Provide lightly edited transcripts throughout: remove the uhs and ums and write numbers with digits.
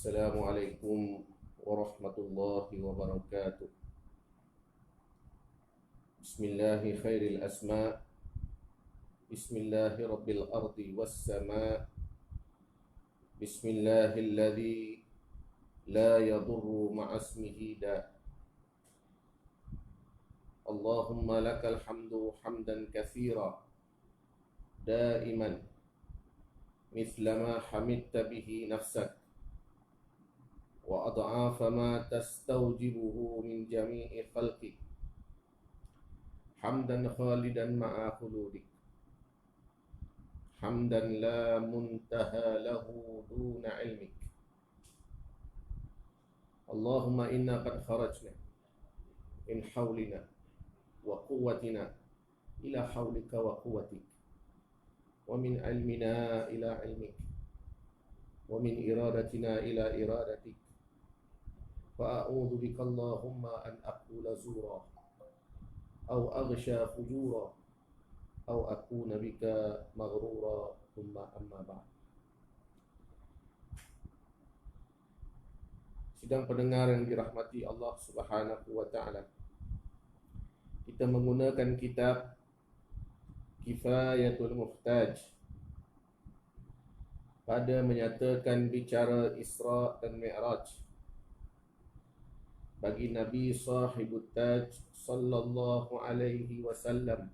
Assalamualaikum warahmatullahi wabarakatuh. Bismillahi khairil asma. Bismillahi rabbil ardi wassama. Bismillahilladzi la yadurru ma'asmihi da. Allahumma lakal hamdu hamdan katsira daiman mithlama hamidta bihi nafsak wa ad'afa ma tastawjibuhu min jami'i khalqik hamdan khalidan ma'a khuludik hamdan la muntaha lahu duna ilmik. Allahumma inna qad kharajna min hawlina wa quwwatina ila hawlika wa quwwatik wa min ilmina ila ilmik wa min iradatina ila iradatik. فأعوذ بك اللهم أن أقول زورا أو أغشى فجورا أو أكون بك مغرورا ثم أما بعد. Sidang pendengar yang dirahmati Allah Subhanahu wa taala. Kita menggunakan kitab Kifayatul Muhtaj pada menyatakan bicara Isra dan Mi'raj bagi Nabi Sahibut Taj sallallahu alaihi wasallam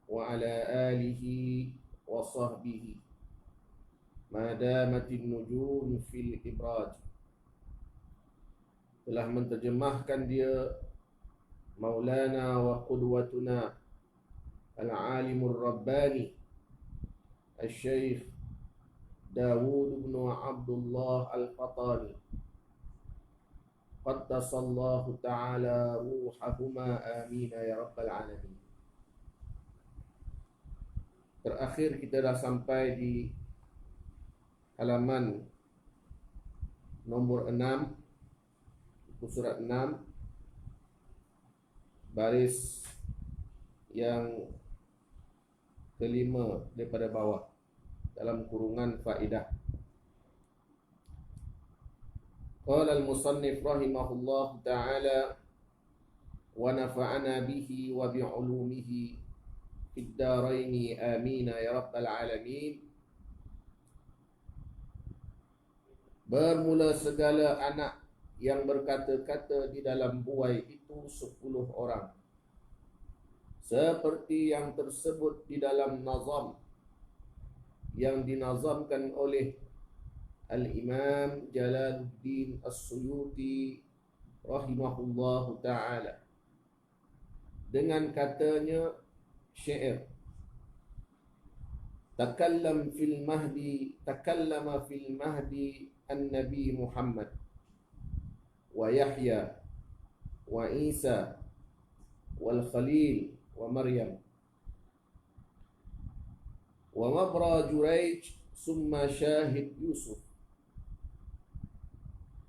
wa ala alihi wa sahbihi ma damatin nujum fil ibraj. Telah menterjemahkan dia Maulana wa qudwatuna al-alimur rabbani al-Syekh Dawud bin Abdullah al-Qatani qaddasallahu ta'ala ruhahuma amin ya rabbal alamin. Terakhir kita dah sampai di halaman nombor 6, buku surat 6, baris yang kelima daripada bawah dalam kurungan faedah. Qala al-musannif rahimahullah ta'ala wa nafa'ana bihi wa bi'ulumihi fid daraini amina ya rabbal alamin. Bermula segala anak yang berkata-kata di dalam buai itu 10 orang, seperti yang tersebut di dalam nazam yang dinazamkan oleh Al-Imam Jalaluddin As-Suyuti rahimahullahu ta'ala dengan katanya syair: takallama fil mahdi an-nabi Muhammad wa Yahya wa Isa wal Khalil wa Maryam wa mabra Jurayj summa syahid Yusuf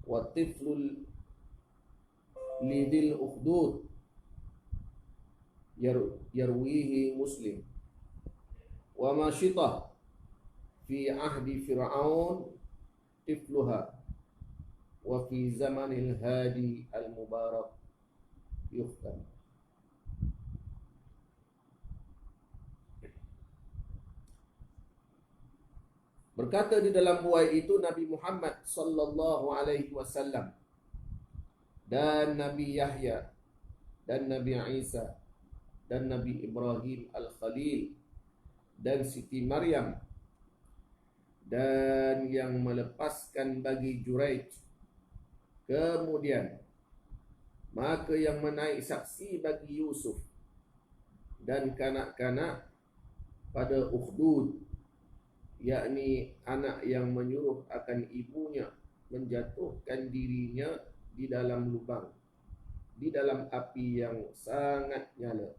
wa tiflul lidil ukhdud yarwihi Muslim wa mashitah fi ahdi Fir'aun tifluha wa fi zamanil hadi al-mubarak yuhtam. Berkata di dalam buai itu Nabi Muhammad sallallahu alaihi wasallam dan Nabi Yahya dan Nabi Isa dan Nabi Ibrahim al-Khalil dan Siti Maryam dan yang melepaskan bagi Jurayj. Kemudian maka yang menaik saksi bagi Yusuf dan kanak-kanak pada Ukhdud, yakni anak yang menyuruh akan ibunya menjatuhkan dirinya di dalam lubang, di dalam api yang sangat nyala,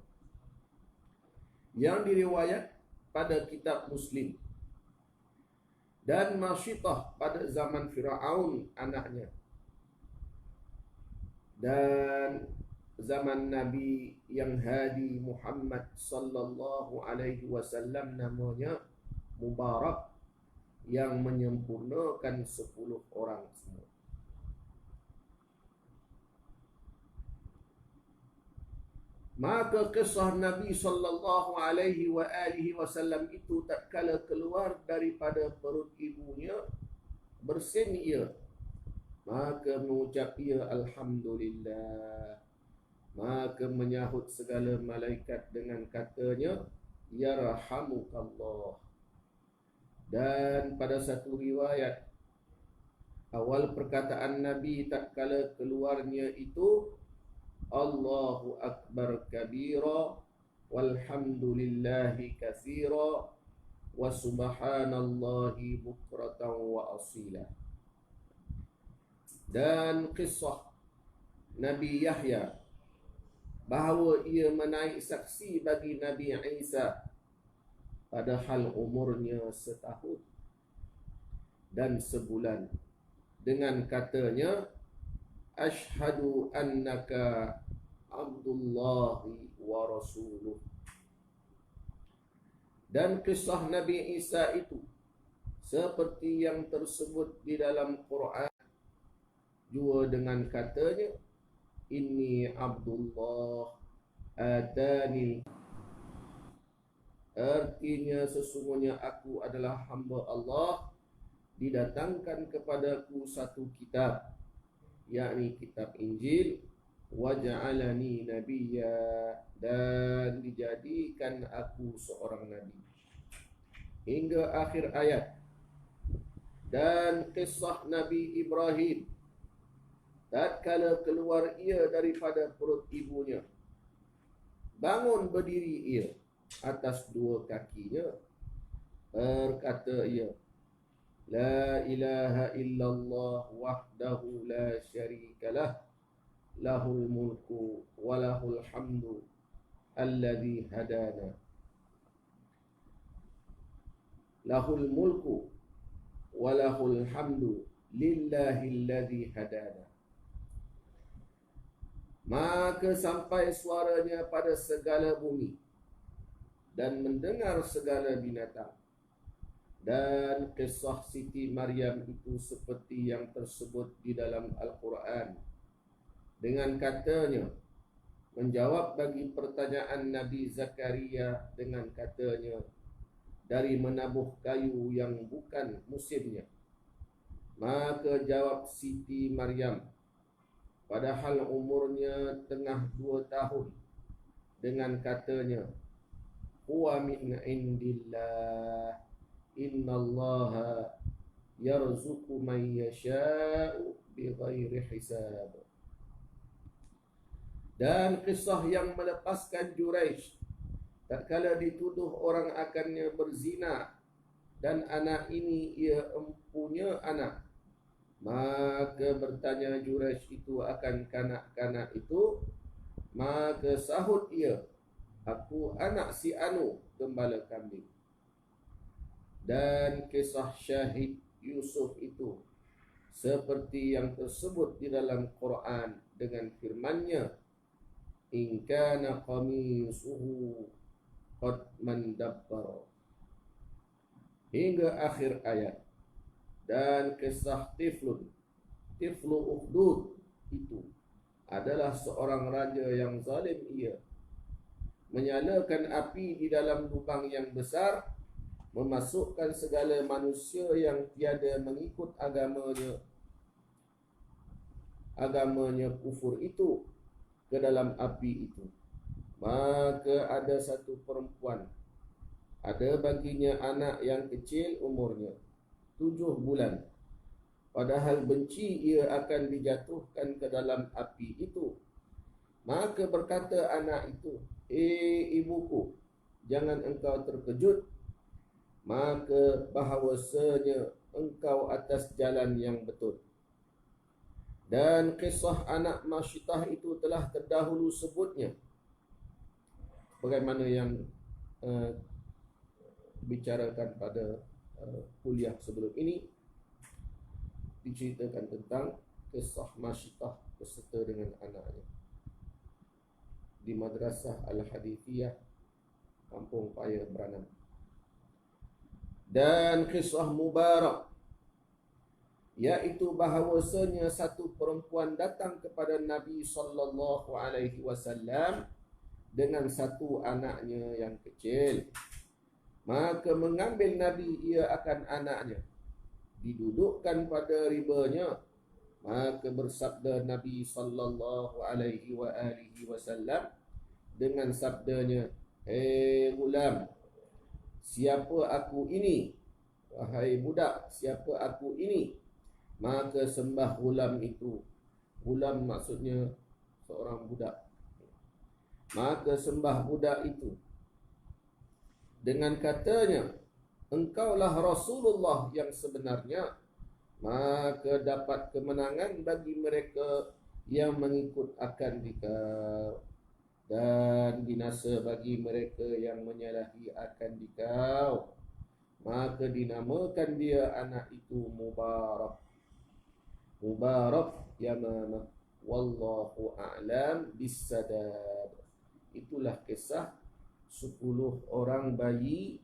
yang diriwayat pada kitab Muslim, dan Masyitah pada zaman Fir'aun anaknya, dan zaman Nabi yang hadi Muhammad sallallahu alaihi wasallam namanya Mubarak, yang menyempurnakan 10 orang semua. Maka kisah Nabi sallallahu alaihi wasallam itu tatkala keluar daripada perut ibunya, bersin ia, maka mengucap ia alhamdulillah. Maka menyahut segala malaikat dengan katanya yarhamukallah. Dan pada satu riwayat, awal perkataan Nabi tatkala keluarnya itu Allahu akbar kabira walhamdulillahi katsira wa subhanallahi bukratan wa asila. Dan kisah Nabi Yahya bahawa ia menaik saksi bagi Nabi Isa padahal umurnya 1 tahun dan sebulan, dengan katanya Ashhadu annaka Abdullahi wa Rasuluh. Dan kisah Nabi Isa itu seperti yang tersebut di dalam Quran juga dengan katanya Inni Abdullah Atani. Artinya sesungguhnya aku adalah hamba Allah, didatangkan kepadaku satu kitab, yakni kitab Injil, wa ja'alani nabiyya, dan dijadikan aku seorang nabi, hingga akhir ayat. Dan kisah Nabi Ibrahim tatkala keluar ia daripada perut ibunya, bangun berdiri ia atas 2 kakinya, berkata ia La ilaha illallah wahdahu la syarikalah, lahul mulku wa lahul hamdu alladhi hadana. Lahul mulku wa lahul hamdu lillahi alladhi hadana. Maka sampai suaranya pada segala bumi dan mendengar segala binatang. Dan kisah Siti Maryam itu seperti yang tersebut di dalam Al-Quran, dengan katanya menjawab bagi pertanyaan Nabi Zakaria dengan katanya dari menabuh kayu yang bukan musimnya. Maka jawab Siti Maryam padahal umurnya tengah 2 tahun dengan katanya huwa min indillah innallaha yarzuqu man yasha'u bighairi hisab. Dan kisah yang melepaskan Quraisy tatkala dituduh orang akannya berzina dan anak ini ia empunya anak, maka bertanya Quraisy itu akan kanak-kanak itu, maka sahut ia, aku anak si anu gembala kambing. Dan kisah syahid Yusuf itu seperti yang tersebut di dalam Quran dengan firman-Nya in kana qamisuhu qad mandabbar, hingga akhir ayat. Dan kisah Tiflu Ukhdud itu adalah seorang raja yang zalim. Ia menyalakan api di dalam lubang yang besar, memasukkan segala manusia yang tiada mengikut agamanya kufur itu ke dalam api itu. Maka ada satu perempuan, ada baginya anak yang kecil umurnya 7 bulan, padahal benci ia akan dijatuhkan ke dalam api itu. Maka berkata anak itu, ibuku, jangan engkau terkejut, maka bahawasanya engkau atas jalan yang betul. Dan kisah anak Masyitah itu telah terdahulu sebutnya, bagaimana yang bicarakan pada kuliah sebelum ini, diceritakan tentang kisah Masyitah beserta dengan anaknya di Madrasah Al-Hadithiyah Kampung Paya Beranam. Dan kisah Mubarak, iaitu bahawasanya satu perempuan datang kepada Nabi sallallahu alaihi wasallam dengan satu anaknya yang kecil. Maka mengambil Nabi ia akan anaknya, didudukkan pada ribanya. Maka bersabda Nabi sallallahu alaihi wasallam dengan sabdanya, "Hei gulam, siapa aku ini? Wahai budak, siapa aku ini?" Maka sembah gulam itu. Gulam maksudnya seorang budak. Maka sembah budak itu dengan katanya, "Engkaulah Rasulullah yang sebenarnya." Maka dapat kemenangan bagi mereka yang mengikut akan dikau, dan binasa bagi mereka yang menyalahi akan dikau. Maka dinamakan dia anak itu Mubarak. Mubarak Yamamah. Wallahu a'lam bis-sadad. Itulah kisah 10 orang bayi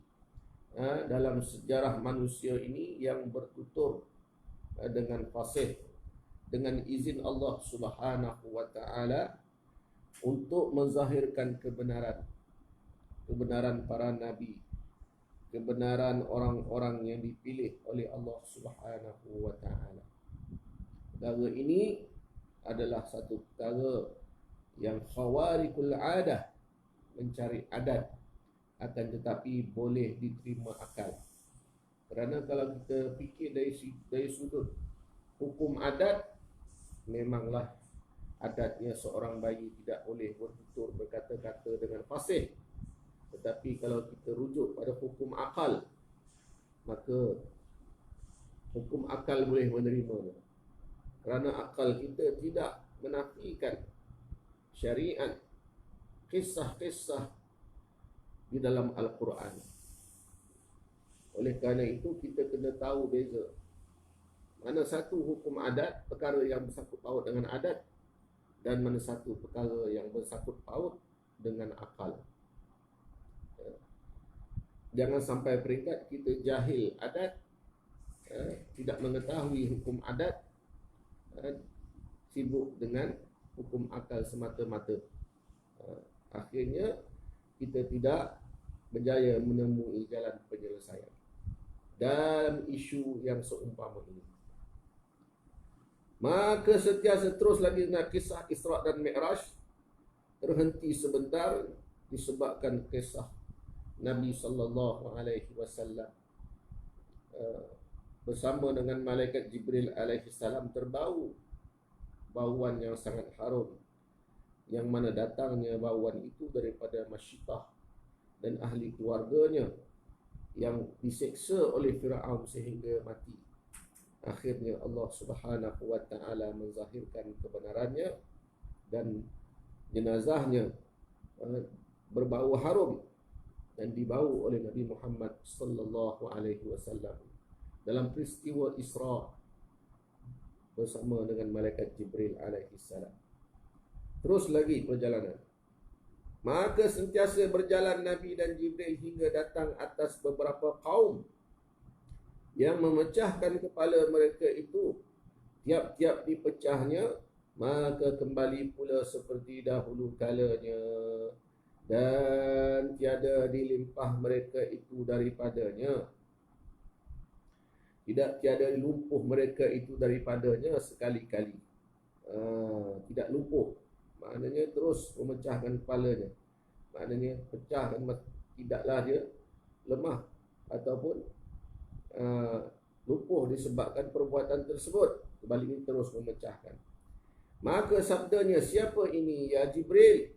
dalam sejarah manusia ini yang bertutur dengan fasih, dengan izin Allah Subhanahu wa taala, untuk menzahirkan kebenaran para nabi, kebenaran orang-orang yang dipilih oleh Allah Subhanahu wa taala. Perkara ini adalah satu perkara yang khawarikul adah, mencari adat, akan tetapi boleh diterima akal. Kerana kalau kita fikir dari sudut hukum adat, memanglah adatnya seorang bayi tidak boleh bertutur, berkata-kata dengan fasih. Tetapi kalau kita rujuk pada hukum akal, maka hukum akal boleh menerimanya. Kerana akal kita tidak menafikan syariat, kisah-kisah di dalam Al-Quran. Oleh kerana itu kita kena tahu beza. Mana satu hukum adat, perkara yang bersangkut paut dengan adat, dan mana satu perkara yang bersangkut paut dengan akal. Jangan sampai peringkat kita jahil adat, tidak mengetahui hukum adat, sibuk dengan hukum akal semata-mata. Akhirnya kita tidak berjaya menemui jalan penyelesaian dalam isu yang seumpama ini. Maka sentiasa terus lagi dengan kisah Isra' dan Mi'raj, terhenti sebentar disebabkan kisah Nabi sallallahu alaihi wasallam bersama dengan malaikat Jibril alaihi salam terbau bauan yang sangat harum, yang mana datangnya bauan itu daripada Masyidah dan ahli keluarganya yang diseksa oleh Fir'aun sehingga mati. Akhirnya Allah Subhanahu wa taala menzahirkan kebenarannya dan jenazahnya berbau harum dan dibau oleh Nabi Muhammad sallallahu alaihi wasallam dalam peristiwa Isra bersama dengan malaikat Jibril alaihi salam. Terus lagi perjalanan. Maka sentiasa berjalan Nabi dan Jibril hingga datang atas beberapa kaum yang memecahkan kepala mereka itu. Tiap-tiap dipecahnya, maka kembali pula seperti dahulu kalanya, dan tiada dilimpah mereka itu daripadanya. Tiada lumpuh mereka itu daripadanya sekali-kali. Tidak lumpuh, maknanya terus memecahkan kepalanya. Maknanya pecah dan tidaklah dia lemah ataupun lumpuh disebabkan perbuatan tersebut. Sebaliknya terus memecahkan. Maka sabdanya, "Siapa ini ya Jibril?"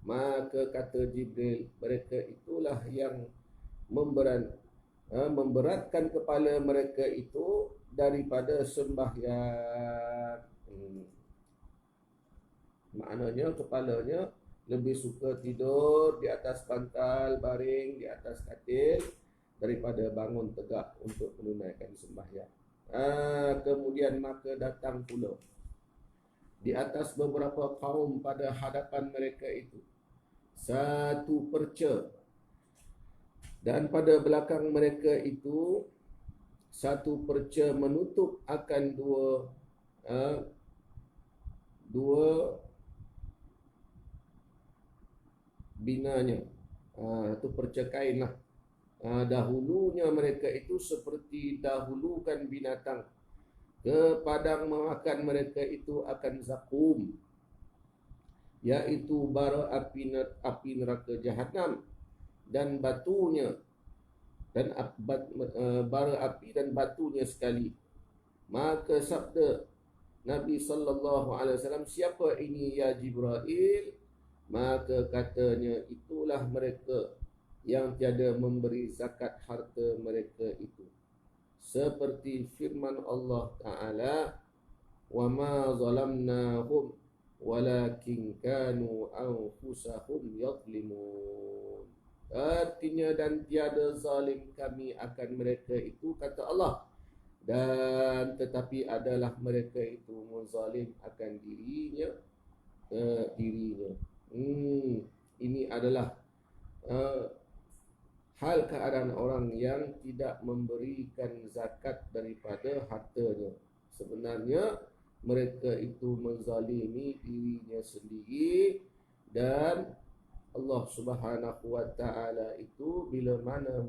Maka kata Jibril, "Mereka itulah yang memberatkan kepala mereka itu daripada sembahyang." Maknanya kepalanya lebih suka tidur di atas bantal, baring di atas katil, daripada bangun tegak untuk menunaikan sembahyang. Kemudian maka datang pula di atas beberapa kaum pada hadapan mereka itu satu perca Dan pada belakang mereka itu satu perca menutup akan dua binanya. Itu perca kain lah. Dahulunya mereka itu seperti dahulukan binatang. Ke padang memakan mereka itu akan zakum, yaitu bara api neraka Jahannam dan batunya, dan bara api dan batunya sekali. Maka sabda Nabi SAW, siapa ini ya Jibril? Maka katanya, itulah mereka yang tiada memberi zakat harta mereka itu. Seperti firman Allah Ta'ala, wa ma zalamnahum walakin kanu anfusahum yadlimun. Artinya, dan tiada zalim kami akan mereka itu, kata Allah, dan tetapi adalah mereka itu menzalim akan dirinya. Ini adalah hal keadaan orang yang tidak memberikan zakat daripada hartanya. Sebenarnya mereka itu menzalimi dirinya sendiri, dan Allah Subhanahu wa Ta'ala itu bila mana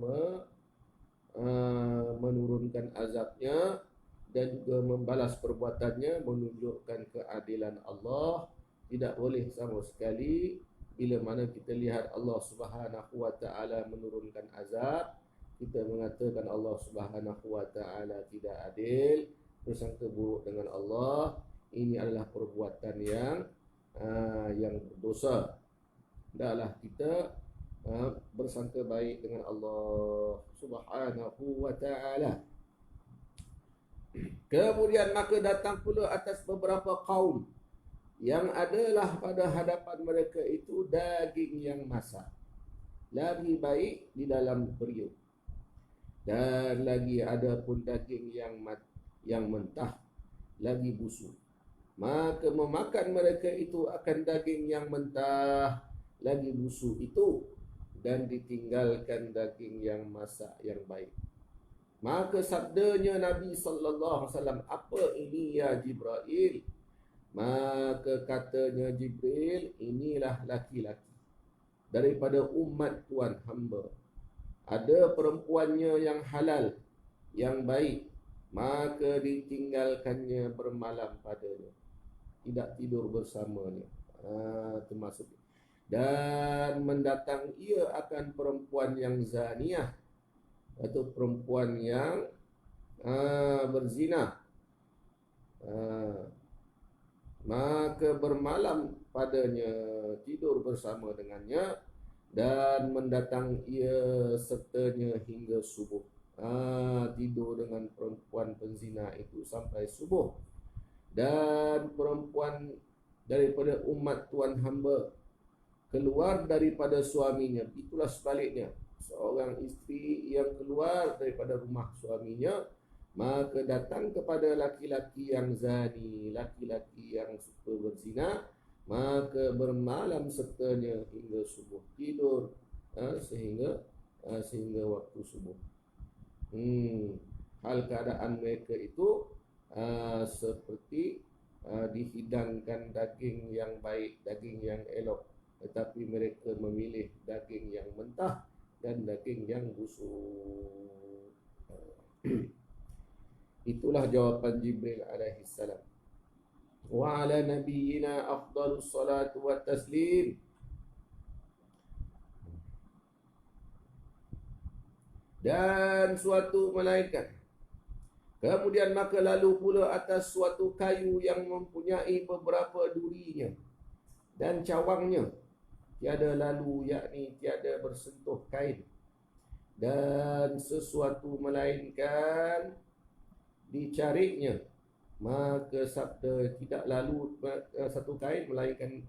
menurunkan azabnya dan juga membalas perbuatannya, menunjukkan keadilan Allah. Tidak boleh sama sekali bila mana kita lihat Allah Subhanahu wa Ta'ala menurunkan azab, kita mengatakan Allah Subhanahu wa Ta'ala tidak adil, bersangka buruk dengan Allah. Ini adalah perbuatan yang berdosa. Hendaklah kita bersangka baik dengan Allah Subhanahu wa Ta'ala. Kemudian maka datang pula atas beberapa kaum yang adalah pada hadapan mereka itu daging yang masak, lagi baik di dalam periuk, dan lagi ada pun daging yang mentah, lagi busuk. Maka memakan mereka itu akan daging yang mentah, lagi busuk itu, dan ditinggalkan daging yang masak yang baik. Maka sabdanya Nabi SAW, apa ini ya Jibril? Maka katanya Jibril, inilah laki-laki daripada umat Tuhan hamba. Ada perempuannya yang halal, yang baik, maka ditinggalkannya bermalam padanya, tidak tidur bersamanya. Termasuk. Dan mendatang ia akan perempuan yang zaniah, atau perempuan yang berzina. Maka bermalam padanya, tidur bersama dengannya, dan mendatang ia sertanya hingga subuh. Tidur dengan perempuan penzina itu sampai subuh. Dan perempuan daripada umat Tuhan hamba keluar daripada suaminya, itulah sebaliknya. Seorang isteri yang keluar daripada rumah suaminya, maka datang kepada laki-laki yang zani, laki-laki yang suka berzina, maka bermalam sertanya hingga subuh, tidur sehingga waktu subuh. Hal keadaan mereka itu seperti dihidangkan daging yang baik, daging yang elok, tetapi mereka memilih daging yang mentah dan daging yang busuk. Itulah jawapan Jibril alaihi salam. Wa ala nabiyyina afdalus salatu wat taslim. Dan suatu malaikat, kemudian maka lalu pula atas suatu kayu yang mempunyai beberapa durinya dan cawangnya, tiada lalu, yakni tiada bersentuh kain, dan sesuatu melainkan dicariknya, maka sabda tidak lalu satu kain melainkan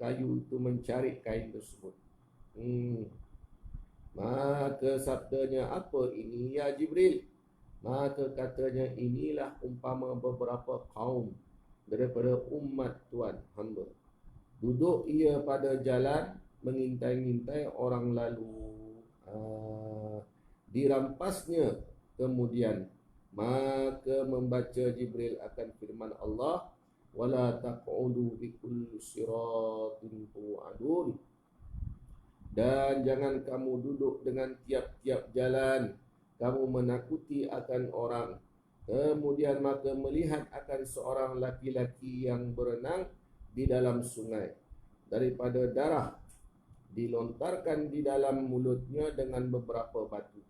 kayu itu mencarik kain tersebut. Maka sabdanya, apa ini ya Jibril? Maka katanya, inilah umpama beberapa kaum daripada umat Tuhan hamba. Duduk ia pada jalan mengintai-intai orang lalu. dirampasnya. Kemudian maka membaca Jibril akan firman Allah, wala taq'udu bi kulli siratin tu'adun, dan jangan kamu duduk dengan tiap-tiap jalan kamu menakuti akan orang. Kemudian maka melihat akan seorang laki-laki yang berenang di dalam sungai, daripada darah dilontarkan di dalam mulutnya dengan beberapa batu.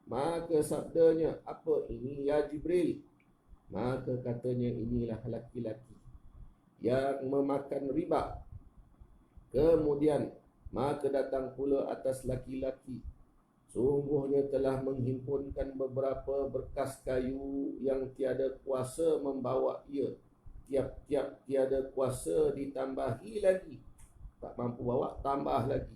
Maka sabdanya, apa ini ya Jibril? Maka katanya, inilah laki-laki yang memakan riba. Kemudian maka datang pula atas laki-laki, sungguhnya telah menghimpunkan beberapa berkas kayu yang tiada kuasa membawa ia. Tiap-tiap tiada kuasa ditambahi lagi. Tak mampu bawa, tambah lagi.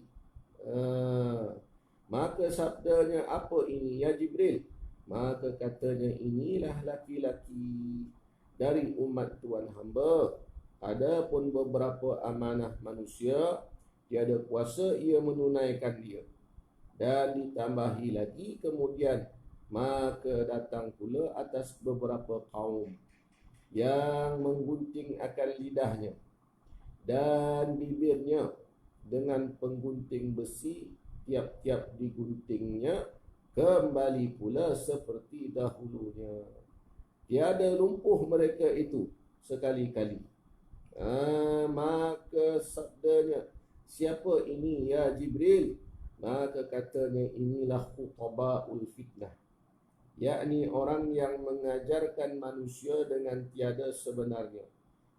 Maka sabdanya, apa ini ya Jibril? Maka katanya, inilah laki-laki dari umat Tuhan hamba. Adapun beberapa amanah manusia, tiada kuasa ia menunaikan dia. Dan ditambahi lagi kemudian, maka datang pula atas beberapa kaum yang menggunting akan lidahnya dan bibirnya dengan penggunting besi. Tiap-tiap diguntingnya kembali pula seperti dahulunya. Tiada lumpuh mereka itu sekali-kali. Maka sabdanya, siapa ini ya Jibril? Maka katanya, inilah khutabaul fitnah, yakni orang yang mengajarkan manusia dengan tiada sebenarnya,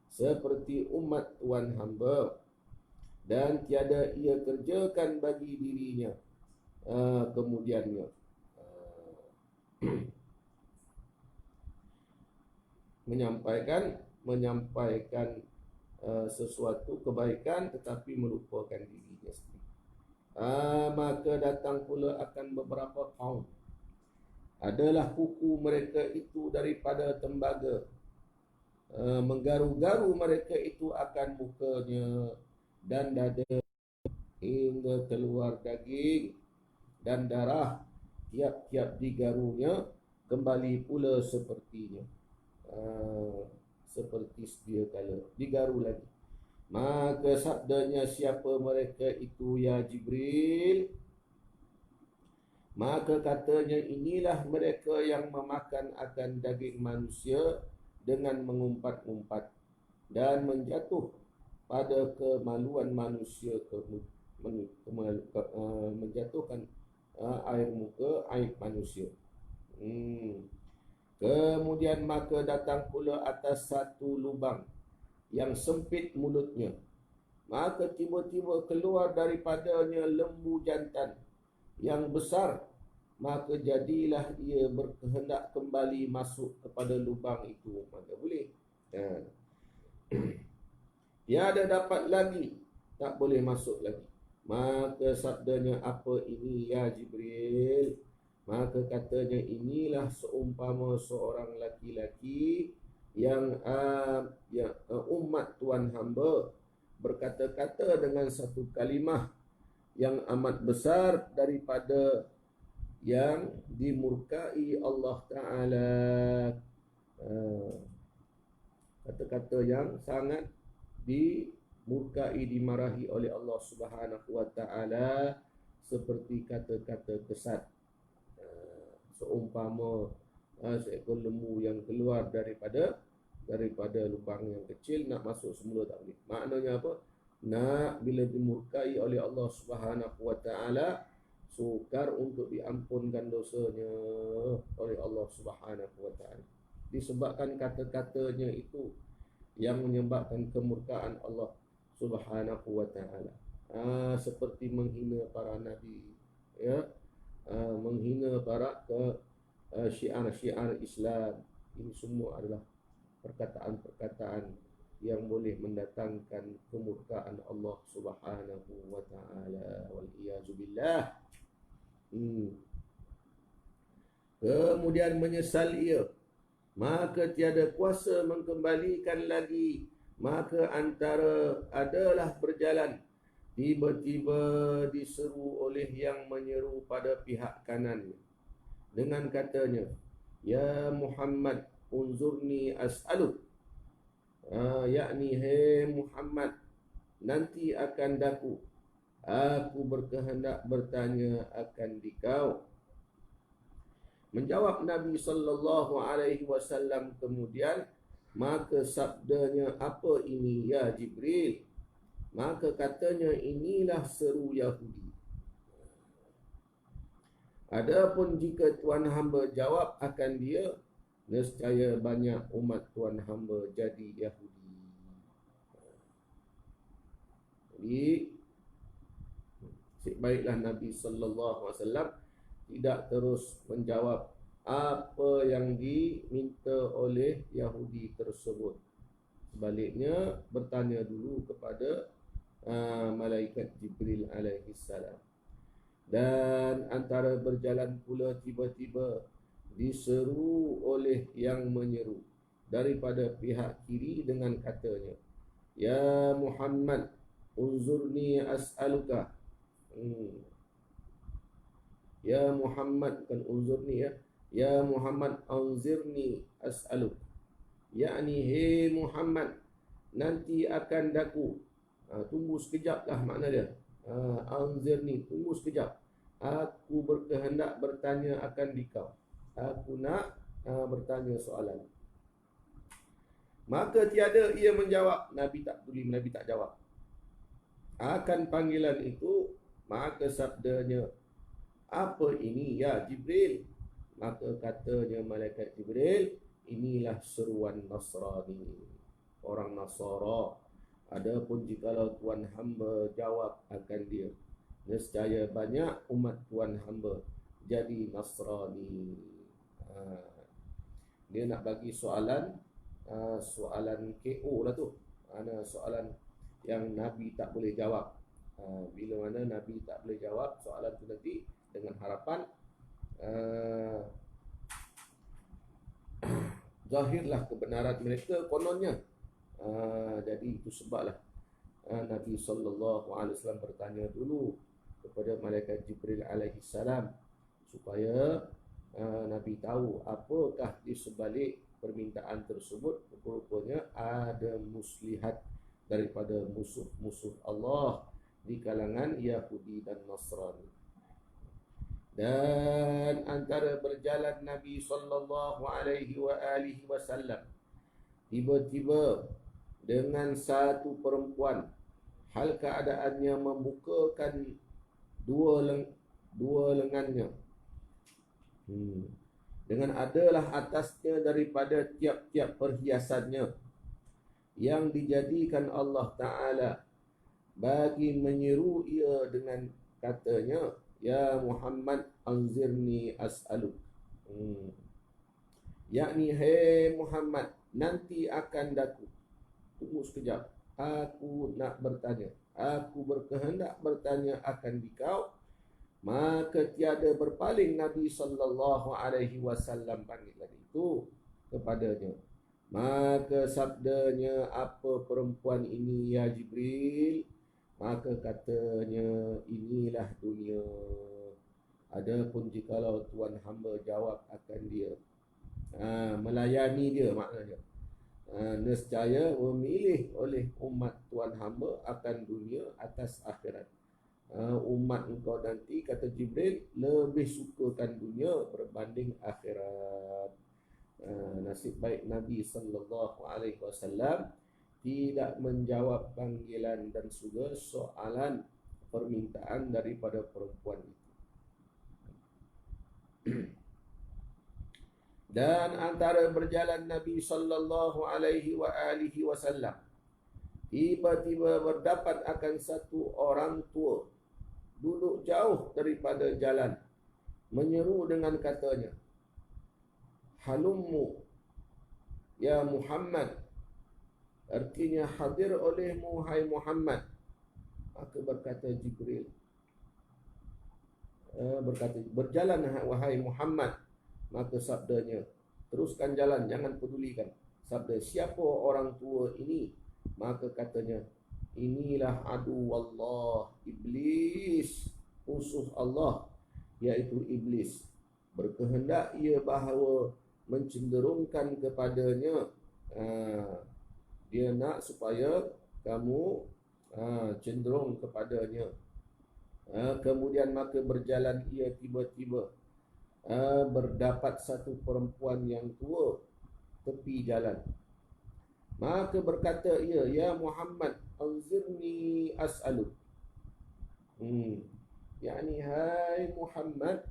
seperti umat Tuhan hamba, dan tiada ia kerjakan bagi dirinya kemudiannya. menyampaikan sesuatu kebaikan tetapi melupakan dirinya sendiri. Maka datang pula akan beberapa kaum, adalah kuku mereka itu daripada tembaga, menggaru-garu mereka itu akan mukanya dan dada hingga keluar daging dan darah. Tiap-tiap digarunya kembali pula sepertinya, seperti sedia kala, digaru lagi. Maka sabdanya, siapa mereka itu ya Jibril? Maka katanya, inilah mereka yang memakan akan daging manusia dengan mengumpat-umpat dan menjatuh pada kemaluan manusia, menjatuhkan air muka, aib manusia. Kemudian maka datang pula atas satu lubang yang sempit mulutnya, maka tiba-tiba keluar daripadanya lembu jantan yang besar. Maka jadilah ia berkehendak kembali masuk kepada lubang itu, maka boleh. Tiada dapat lagi, tak boleh masuk lagi. Maka sabdanya, apa ini ya Jibril? Maka katanya, inilah seumpama seorang laki-laki yang umat Tuhan hamba berkata-kata dengan satu kalimah yang amat besar daripada yang dimurkai Allah Ta'ala. Kata-kata yang sangat dimurkai, dimarahi oleh Allah Subhanahu wa Ta'ala, seperti kata-kata kesat. Seumpama seekor lembu yang keluar daripada lubang yang kecil, nak masuk semula tak boleh. Maknanya apa? Nak bila dimurkai oleh Allah Subhanahu wa Ta'ala, sukar untuk diampunkan dosanya oleh Allah Subhanahu wa Ta'ala, disebabkan kata-katanya itu yang menyebabkan kemurkaan Allah Subhanahu wa Ta'ala. Seperti menghina para nabi, ya, menghina para syiar-syiar Islam. Ini semua adalah perkataan-perkataan yang boleh mendatangkan kemurkaan Allah Subhanahu wa Ta'ala. Wal iyazu billah. Kemudian menyesal ia, maka tiada kuasa mengkembalikan lagi. Maka antara adalah berjalan, tiba-tiba diseru oleh yang menyeru pada pihak kanannya dengan katanya, "Ya Muhammad, unzurni as'aluk." Yakni, "Hai Muhammad, nanti akan daku, aku berkehendak bertanya akan dikau." Menjawab Nabi sallallahu alaihi wasallam kemudian, maka sabdanya, "Apa ini ya Jibril?" Maka katanya, "Inilah seru Yahudi." Adapun jika tuan hamba jawab akan dia, nescaya banyak umat tuan hamba jadi Yahudi. Jadi, baiklah Nabi sallallahu alaihi wasallam tidak terus menjawab apa yang diminta oleh Yahudi tersebut. Sebaliknya, bertanya dulu kepada malaikat Jibril alaihi salam. Dan antara berjalan pula tiba-tiba diseru oleh yang menyeru daripada pihak kiri dengan katanya, "Ya Muhammad, unzurni as'aluka." Ya Muhammad, kan unzurni ya. "Ya Muhammad, anzirni as'aluk." Yakni, "Hei Muhammad, nanti akan daku." Tunggu sekejap lah makna dia. Anzirni, tunggu sekejap. Aku berkehendak bertanya akan dikau. Aku nak bertanya soalan. Maka tiada ia menjawab. Nabi tak peduli, Nabi tak jawab. Akan panggilan itu, maka sabdanya, "Apa ini ya Jibril?" Maka katanya malaikat Jibril, "Inilah seruan Nasrani, orang Nasara. Adapun jikalau tuan hamba jawab akan dia, nescaya banyak umat tuan hamba jadi Nasrani." Dia nak bagi soalan, soalan KO lah tu. Soalan yang Nabi tak boleh jawab. Bila mana Nabi tak boleh jawab soalan tu nanti, dengan harapan zahirlah kebenaran mereka kononnya. Jadi itu sebablah Nabi SAW bertanya dulu kepada malaikat Jibril alaihi salam, supaya Nabi tahu apakah di sebalik permintaan tersebut. Rupanya ada muslihat daripada musuh-musuh Allah di kalangan Yahudi dan Nasrani. Dan antara berjalan Nabi SAW, tiba-tiba dengan satu perempuan, hal keadaannya membukakan dua lengannya, dengan adalah atasnya daripada tiap-tiap perhiasannya yang dijadikan Allah Ta'ala bagi menyeru ia dengan katanya, "Ya Muhammad, anzirni as'aluk." Yakni, "Hei Muhammad, nanti akan daku, tunggu sekejap, aku nak bertanya, aku berkehendak bertanya akan dikau." Maka tiada berpaling Nabi SAW panggilan itu kepadanya. Maka sabdanya, "Apa perempuan ini ya Jibril?" Maka katanya, "Inilah dunia. Adapun jikalau tuan hamba jawab akan dia, melayani dia maknanya, nescaya memilih oleh umat tuan hamba akan dunia atas akhirat. Umat engkau nanti," kata Jibril, "lebih sukakan dunia berbanding akhirat." Nasib baik Nabi SAW tidak menjawab panggilan dan juga soalan permintaan daripada perempuan itu. Dan antara berjalan Nabi SAW, tiba-tiba berdapat akan satu orang tua duduk jauh daripada jalan, menyeru dengan katanya, "Halummu ya Muhammad." Artinya, hadir olehmu hai Muhammad. Maka berkata Jibril, "Berjalan wahai Muhammad." Maka sabdanya, "Teruskan jalan, jangan pedulikan." Sabda, "Siapa orang tua ini?" Maka katanya, inilah adu Allah, iblis, musuh Allah, iaitu iblis. Berkehendak ia bahawa mencenderungkan kepadanya, dia nak supaya kamu cenderung kepadanya. Kemudian maka berjalan ia tiba-tiba berdapat satu perempuan yang tua tepi jalan. Maka berkata ia, ya Muhammad, anzirni as'aluk. yakni hai Muhammad,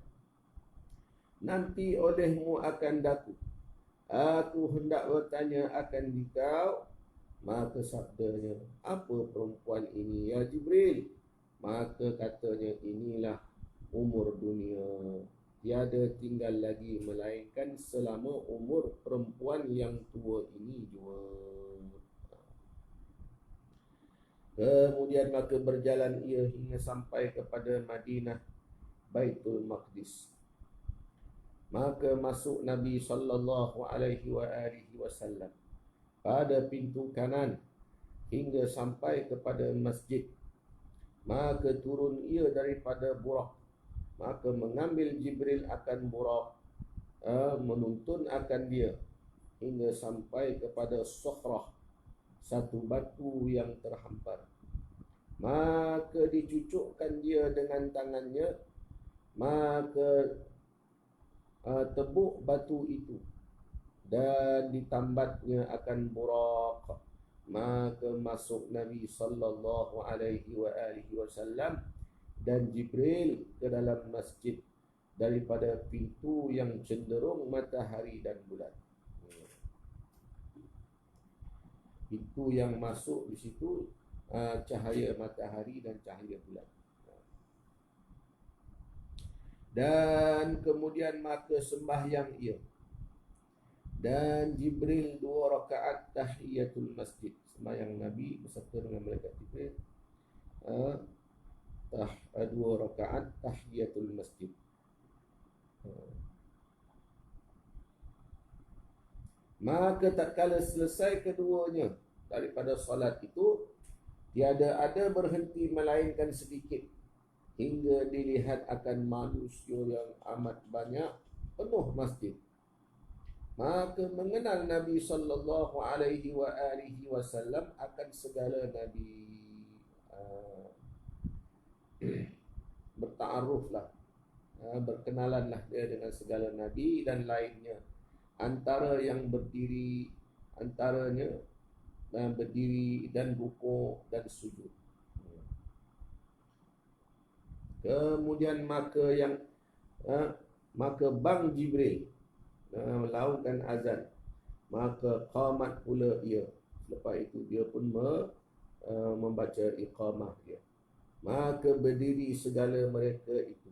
nanti olehmu akan daku, aku hendak bertanya akan dikau. Maka sabdanya, apa perempuan ini ya Jibril? Maka katanya, inilah umur dunia, tiada tinggal lagi melainkan selama umur perempuan yang tua ini jua. Kemudian maka berjalan ia hingga sampai kepada Madinah, Baitul Maqdis. Maka masuk Nabi sallallahu alaihi wasallam pada pintu kanan hingga sampai kepada masjid. Maka turun ia daripada burak, maka mengambil Jibril akan burak, menuntun akan dia hingga sampai kepada Sukhrah, satu batu yang terhampar. Maka dicucukkan dia dengan tangannya, maka tebuk batu itu dan ditambatnya akan burak. Maka masuk Nabi sallallahu alaihi wasallam dan Jibril ke dalam masjid daripada pintu yang cenderung matahari dan bulan. Pintu yang masuk di situ cahaya matahari dan cahaya bulan. Dan kemudian maka sembahyang ia, dan Jibril 2 rakaat tahiyatul masjid. Sembahyang Nabi beserta dengan malaikat Jibril 2 rakaat tahiyatul masjid. Maka tatkala selesai keduanya daripada solat itu, tiada ada berhenti melainkan sedikit, hingga dilihat akan manusia yang amat banyak penuh masjid. Maka mengenal Nabi sallallahu alaihi wasallam akan segala nabi, bertaaruflah, berkenalanlah dia dengan segala nabi dan lainnya, antara yang berdiri, antaranya berdiri dan rukuk dan sujud. Kemudian maka bang Jibril melaungkan azan, maka qamat pula ia. Lepas itu dia pun membaca iqamah dia. Maka berdiri segala mereka itu,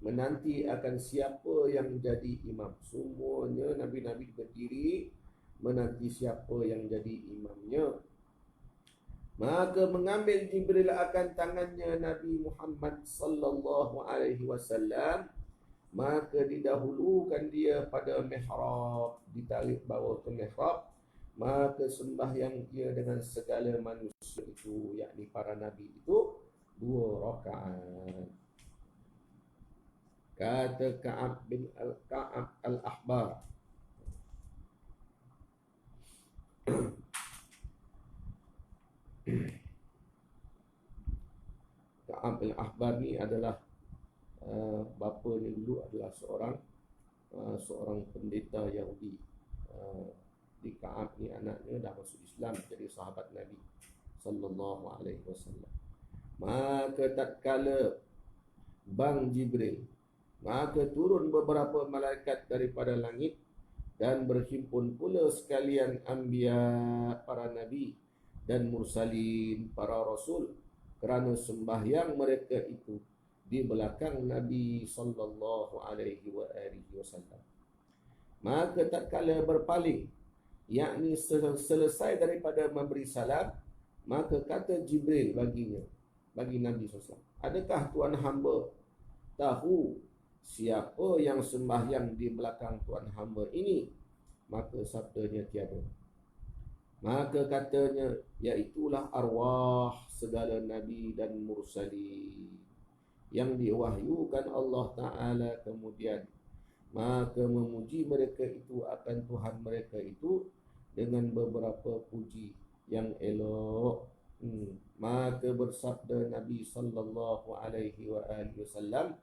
menanti akan siapa yang jadi imam. Semuanya nabi-nabi berdiri menanti siapa yang jadi imamnya. Maka mengambil Jibril akan tangannya Nabi Muhammad sallallahu alaihi wasallam, maka didahulukan dia pada mihrab, ditarik bawa ke mihrab. Maka sembahyang dia dengan segala manusia itu, yakni para nabi itu, 2 rakaat. Kata Ka'ab bin Ka'ab al-Ahbar, Ka'ab al-Ahbar ni adalah bapanya dulu adalah seorang pendeta Yahudi. Di Ka'ab ni anaknya dah masuk Islam, jadi sahabat Nabi sallallahu alaihi wasallam. Maka tatkala bang Jibril, maka turun beberapa malaikat daripada langit, dan berhimpun pula sekalian anbiya, para nabi, dan mursalin, para rasul, kerana sembahyang mereka itu di belakang Nabi sallallahu alaihi wasallam. Maka tatkala berpaling, yakni selesai daripada memberi salam, maka kata Jibril bagi Nabi SAW, adakah tuan hamba tahu siapa yang sembahyang di belakang tuan hamba ini? Maka sabdanya, tiada. Maka katanya, yaitulah arwah segala nabi dan mursalin yang diwahyukan Allah Ta'ala kemudian. Maka memuji mereka itu akan Tuhan mereka itu dengan beberapa puji yang elok. Maka bersabda Nabi sallallahu alaihi wasallam,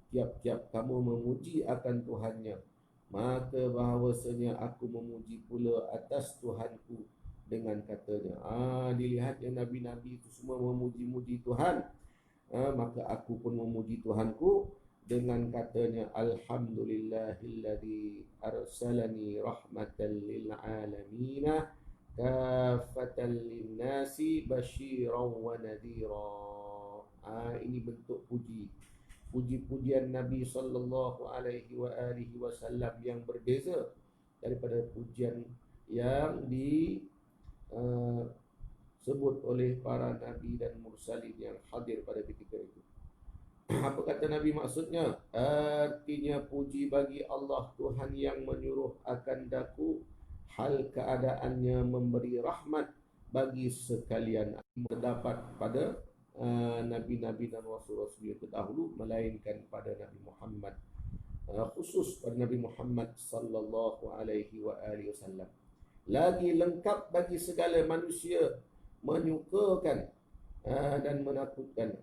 tiap-tiap kamu memuji akan Tuhannya, maka bahawasanya aku memuji pula atas Tuhanku dengan katanya. Dilihatnya Nabi-Nabi itu semua memuji-muji Tuhan. Maka aku pun memuji Tuhanku dengan katanya, alhamdulillahilladzi arsalani rahmatan lil alamin kafatan linnasi basyiran wa nadhira. Ini bentuk puji-pujian Nabi sallallahu alaihi wasallam yang berbeza daripada pujian yang disebut oleh para nabi dan mursalin yang hadir pada ketika itu. Apa kata Nabi maksudnya? Artinya puji bagi Allah Tuhan yang menyuruh akan daku hal keadaannya memberi rahmat bagi sekalian. Terdapat pada nabi-nabi dan rasul-rasul yang terdahulu, melainkan pada Nabi Muhammad, khusus pada Nabi Muhammad sallallahu alaihi wasallam. Lagi lengkap bagi segala manusia, menyukakan dan menakutkan,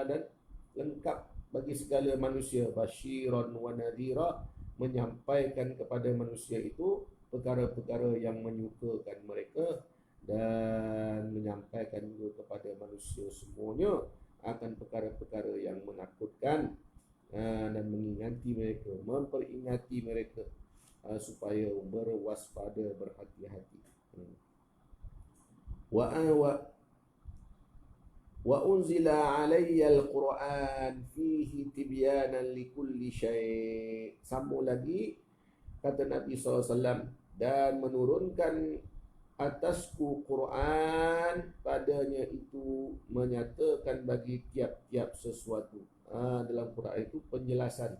dan lengkap bagi segala manusia, basyiran wa nadhira, menyampaikan kepada manusia itu perkara-perkara yang menyukakan mereka, dan menyampaikan juga kepada manusia semuanya akan perkara-perkara yang menakutkan, dan mengingati mereka, memperingati mereka supaya berwaspada, berhati-hati. Wa unzila alayya al-Quran fihi tibyanan likulli syai'. Sambung lagi kata Nabi SAW, dan menurunkan atasku Quran, padanya itu menyatakan bagi tiap-tiap sesuatu. Dalam Quran itu penjelasan,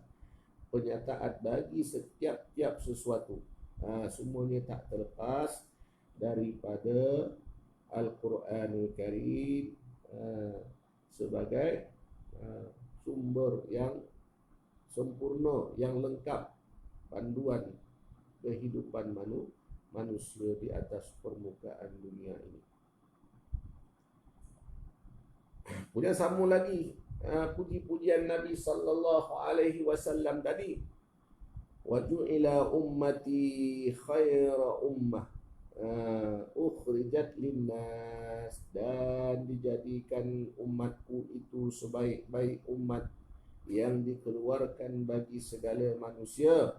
penyataan bagi setiap-tiap sesuatu. Semuanya tak terlepas daripada Al-Quranul Karim sebagai sumber yang sempurna, yang lengkap, panduan kehidupan manusia di atas permukaan dunia ini. Kemudian sambung lagi puji-pujian Nabi sallallahu alaihi wasallam tadi. Wa ju'ila ummati khaira ummah ukhrijat linnas, dan dijadikan umatku itu sebaik-baik umat yang dikeluarkan bagi segala manusia.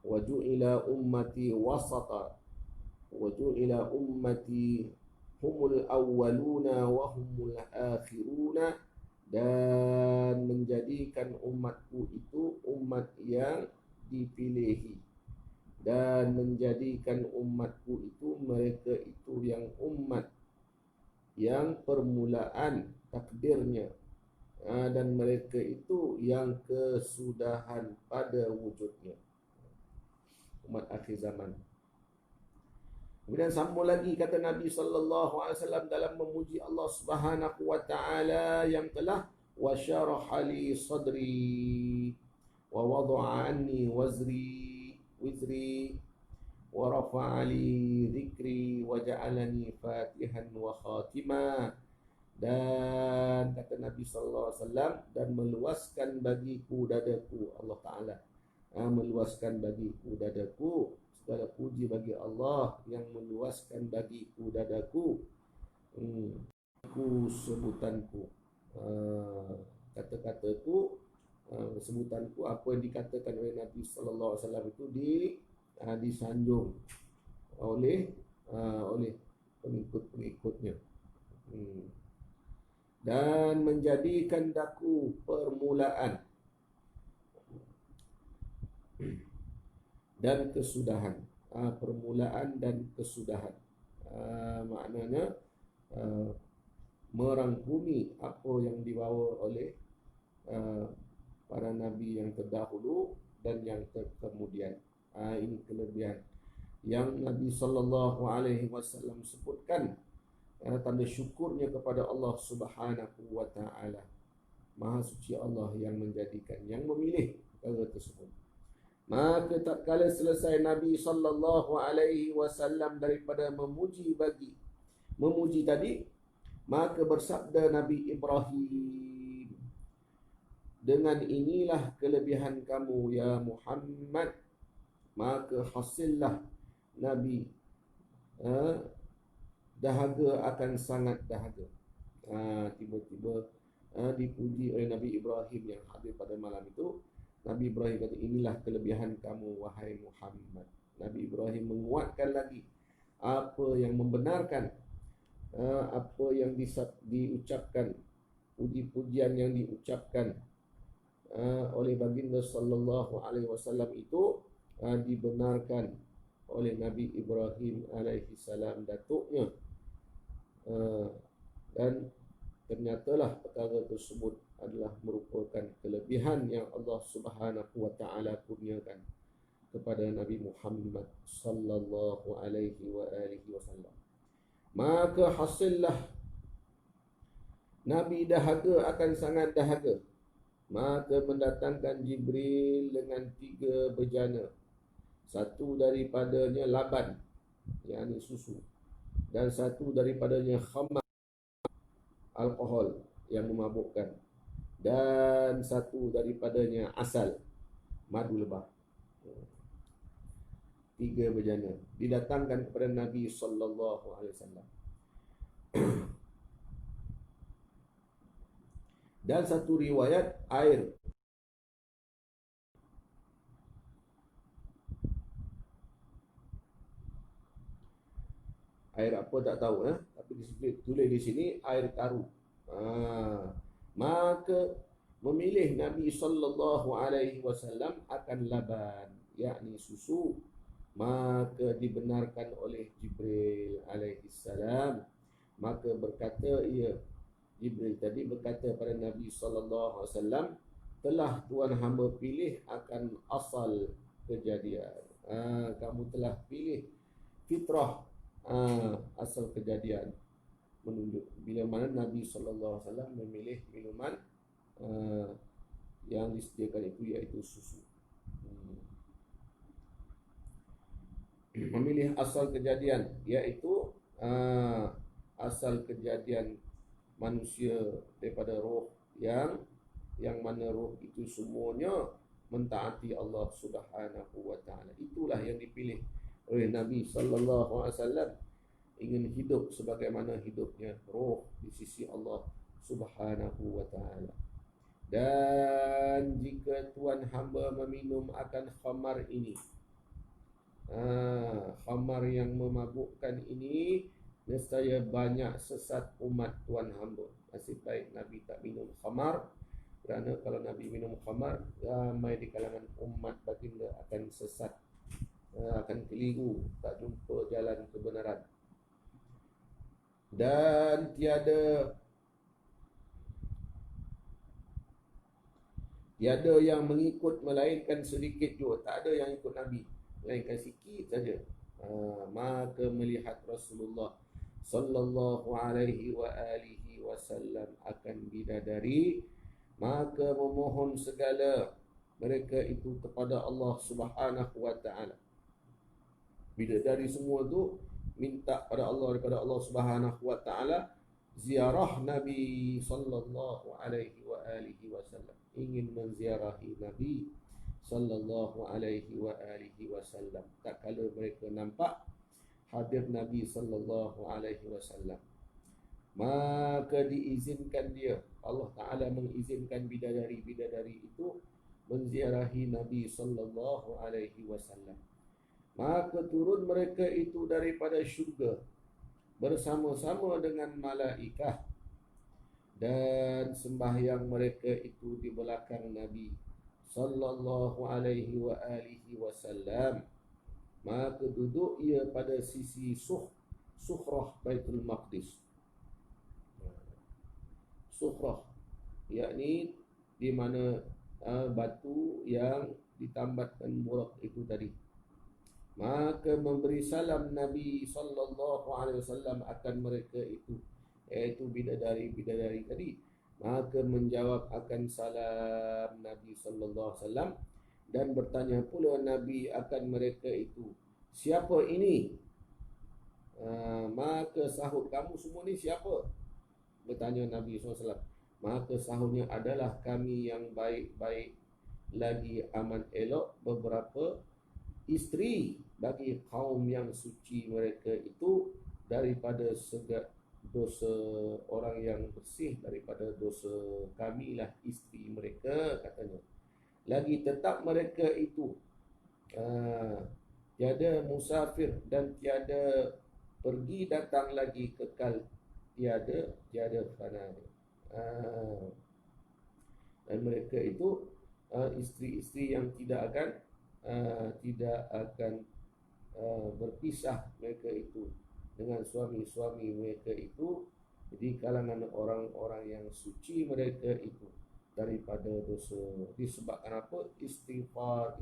Wa ju'ila ummati wasata wa ju'ila ummati humul awwaluna wa humul akhiruna, dan menjadikan umatku itu umat yang dipilihi, dan menjadikan umatku itu mereka itu yang umat yang permulaan takdirnya, dan mereka itu yang kesudahan pada wujudnya, umat akhir zaman. Kemudian sambung lagi kata Nabi sallallahu alaihi wasallam dalam memuji Allah Subhanahu wa taala yang telah wa syaraha li sadri wa wada'a anni wizri wa rafa'a li dhikri wa ja'alani fatihan wa khatima. Dan kata Nabi sallallahu alaihi wasallam, dan meluaskan bagiku dadaku, Allah Taala meluaskan bagiku dadaku. Segala puji bagi Allah yang meluaskan bagiku dadaku, sebutanku, kata-kataku, sebutanku, apa yang dikatakan oleh Nabi sallallahu alaihi wasallam itu disanjung oleh pengikut-pengikutnya, dan menjadikan daku permulaan dan kesudahan. Permulaan dan kesudahan, maknanya merangkumi apa yang dibawa oleh para nabi yang terdahulu dan yang kemudian. Ini kelebihan yang Nabi sallallahu alaihi wasallam sebutkan, tanda syukurnya kepada Allah Subhanahu wa taala. Maha suci Allah yang menjadikan, yang memilih perkara tersebut. Maka tak kala selesai Nabi sallallahu alaihi wasallam daripada memuji tadi, maka bersabda Nabi Ibrahim, dengan inilah kelebihan kamu ya Muhammad, maka hasillah Nabi dahaga akan sangat dahaga. Tiba-tiba dipuji oleh Nabi Ibrahim yang hadir pada malam itu. Nabi Ibrahim kata, inilah kelebihan kamu wahai Muhammad. Nabi Ibrahim menguatkan lagi apa yang membenarkan apa yang diucapkan, puji-pujian yang diucapkan oleh baginda sallallahu alaihi wasallam itu dibenarkan oleh Nabi Ibrahim alaihi salam, datuknya. Dan ternyatalah perkara tersebut adalah merupakan kelebihan yang Allah Subhanahu wa taala kurniakan kepada Nabi Muhammad sallallahu alaihi wasallam. Maka hasillah Nabi dahaga akan sangat dahaga. Maka mendatangkan Jibril dengan 3 bejana. Satu daripadanya laban, yakni susu, dan satu daripadanya khamar, alkohol yang memabukkan, dan satu daripadanya asal, madu lebah. 3 bejana didatangkan kepada Nabi sallallahu alaihi wasallam. Dan satu riwayat air. Air apa tak tahu, tapi tulis di sini air taru. Maka memilih Nabi sallallahu alaihi wasallam akan laban, yakni susu. Maka dibenarkan oleh Jibril alaihi salam. Maka berkata Jibril tadi berkata pada Nabi sallallahu alaihi wasallam, telah Tuhan hamba pilih akan asal kejadian. Kamu telah pilih fitrah asal kejadian, menunjuk bila mana Nabi sallallahu alaihi wasallam memilih minuman yang disediakan itu, iaitu susu. Memilih asal kejadian, iaitu asal kejadian manusia daripada roh yang mana roh itu semuanya mentaati Allah Subhanahu wa taala. Itulah yang dipilih oleh Nabi sallallahu alaihi wasallam, ingin hidup sebagaimana hidupnya roh di sisi Allah Subhanahu wa taala. Dan jika tuan hamba meminum akan khamar ini, khamar yang memabukkan ini, nescaya banyak sesat umat tuan hamba. Nasib baik Nabi tak minum khamar, kerana kalau Nabi minum khamar, ramai di kalangan umat baginda akan sesat, akan keliru, tak jumpa jalan kebenaran. Dan tiada yang mengikut melainkan sedikit juga. Tak ada yang ikut Nabi melainkan sikit saja. Maka melihat Rasulullah sallallahu alaihi wasallam akan bidadari, maka memohon segala mereka itu kepada Allah Subhanahu wa taala. Bidadari semua tu minta pada Allah, daripada Allah Subhanahu wa taala, ziarah Nabi sallallahu alaihi wasallam, ingin menziarahi Nabi sallallahu alaihi wasallam. Tak kala mereka nampak hadir Nabi sallallahu alaihi wasallam, maka diizinkan dia, Allah Taala mengizinkan bidadari-bidadari itu menziarahi Nabi sallallahu alaihi wasallam. Maka turun mereka itu daripada syurga bersama-sama dengan malaikah, dan sembahyang mereka itu di belakang Nabi sallallahu alaihi wasallam. Maka duduk ia pada sisi Sukhrah Baitul Maqdis. Sukhrah, yakni di mana batu yang ditambatkan murak itu tadi. Maka memberi salam Nabi sallallahu alaihi wasallam akan mereka itu, iaitu bidadari-bidadari tadi. Maka menjawab akan salam Nabi sallallahu alaihi wasallam, dan bertanya pula Nabi akan mereka itu, siapa ini? Maka sahut, kamu semua ni siapa? Bertanya Nabi SAW. Maka sahutnya, adalah kami yang baik-baik lagi aman elok, beberapa isteri bagi kaum yang suci mereka itu daripada segala dosa, orang yang bersih daripada dosa kamilah isteri mereka, katanya. Lagi tetap mereka itu tiada musafir dan tiada pergi datang lagi, kekal tiada fana. Dan mereka itu isteri-isteri yang tidak akan berpisah mereka itu dengan suami-suami mereka itu, di kalangan orang-orang yang suci mereka itu daripada dosa. Disebabkan apa? Istighfar.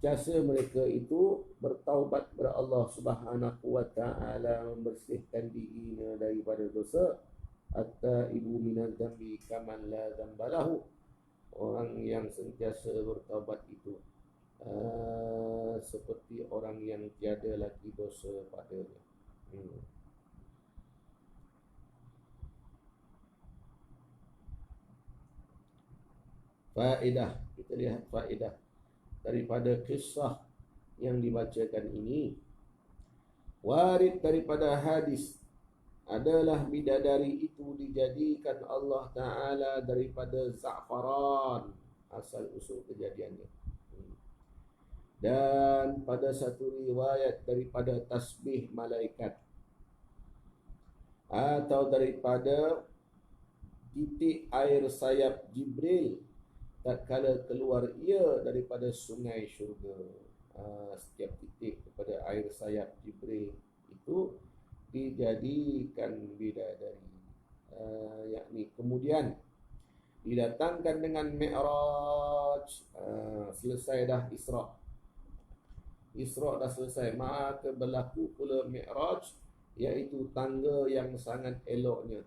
Jasa mereka itu bertaubat kepada Allah Subhanahu wa taala, membersihkan dirinya daripada dosa. Hatta ibu minal dambi kaman la dambalahu. Orang yang sentiasa bertaubat itu seperti orang yang tiada lagi dosa padanya. Faedah, kita lihat faedah daripada kisah yang dibacakan ini. Warid daripada hadis, adalah bidadari itu dijadikan Allah Ta'ala daripada za'faran, asal usul kejadiannya. Dan pada satu riwayat daripada tasbih malaikat, atau daripada titik air sayap Jibril tatkala keluar ia daripada sungai syurga. Setiap titik daripada air sayap Jibril itu dijadikan bidadari. Yakni kemudian didatangkan dengan Mi'raj. Selesai dah Isra dah selesai, maka berlaku pula Mi'raj, iaitu tangga yang sangat eloknya.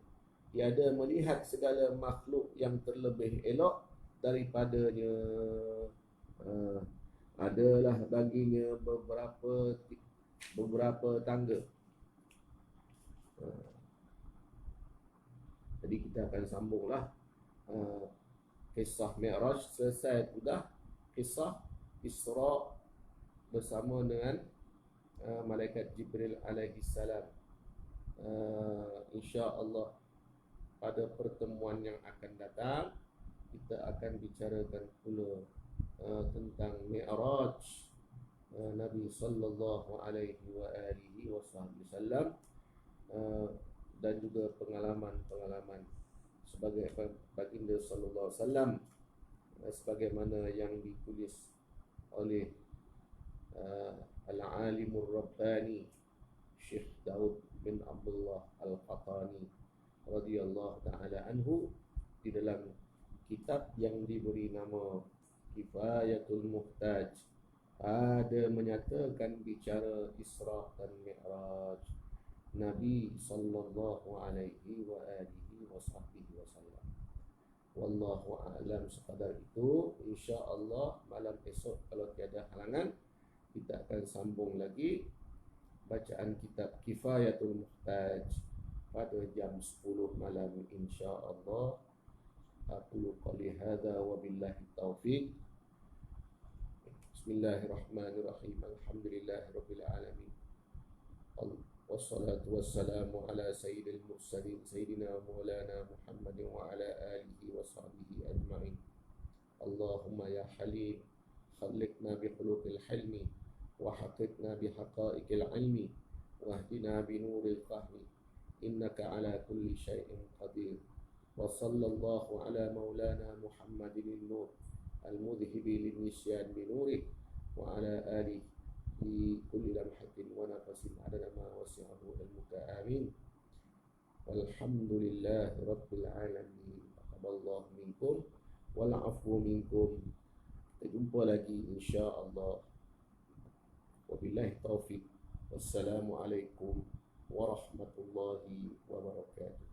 Tiada melihat segala makhluk yang terlebih elok daripadanya. Adalah baginya beberapa tangga. Jadi kita akan sambunglah kisah Mi'raj. Selesai sudah kisah Isra bersama dengan malaikat Jibril alaihi salam. Insya-Allah pada pertemuan yang akan datang kita akan bicarakan pula tentang Mi'raj Nabi sallallahu alaihi wa alihi wasallam, dan juga pengalaman-pengalaman sebagai baginda sallallahu alaihi wasallam, sebagaimana yang ditulis oleh Al-Alimur Rabbani Syekh Daud bin Abdullah Al-Qatani radhiyallahu ta'ala anhu di dalam kitab yang diberi nama Kifayatul Muhtaj. Ada menyatakan bicara Isra dan Mi'raj Nabi sallallahu alaihi wa alihi wasallam. Wallahu a'lam. Sekadar itu, insya-Allah malam esok kalau tiada halangan kita akan sambung lagi bacaan kitab Kifayatul Muhtaj pada jam 10 malam insya-Allah. Aqulu qali hadza wa billahi taufiq. Bismillahirrahmanirrahim. Alhamdulillahirabbil alamin. Wassalatu wassalamu ala sayyidil mursalin sayyidina maulana Muhammadin wa ala alihi wa sahbihi ajma'in. Allahumma ya halim khalliqna bi khuluqil hilmi wa haqiqna bi haqa'iqil ilmi wahdina bi nuril fahmi innaka ala kulli syai'in qadir. Wa sallallahu ala maulana Muhammadin nur al-mudhibi lin-nisyan bi nurih wa ala alihi kulli lamhatin wa nafasin adada ma wasi'ahu al-muka amin. Walhamdulillahi rabbil alamin. Taqabbalallahu minkum wal afu minkum. Kita jumpa lagi insya-Allah Wabillahi taufiq. Wassalamualaikum warahmatullahi wabarakatuh.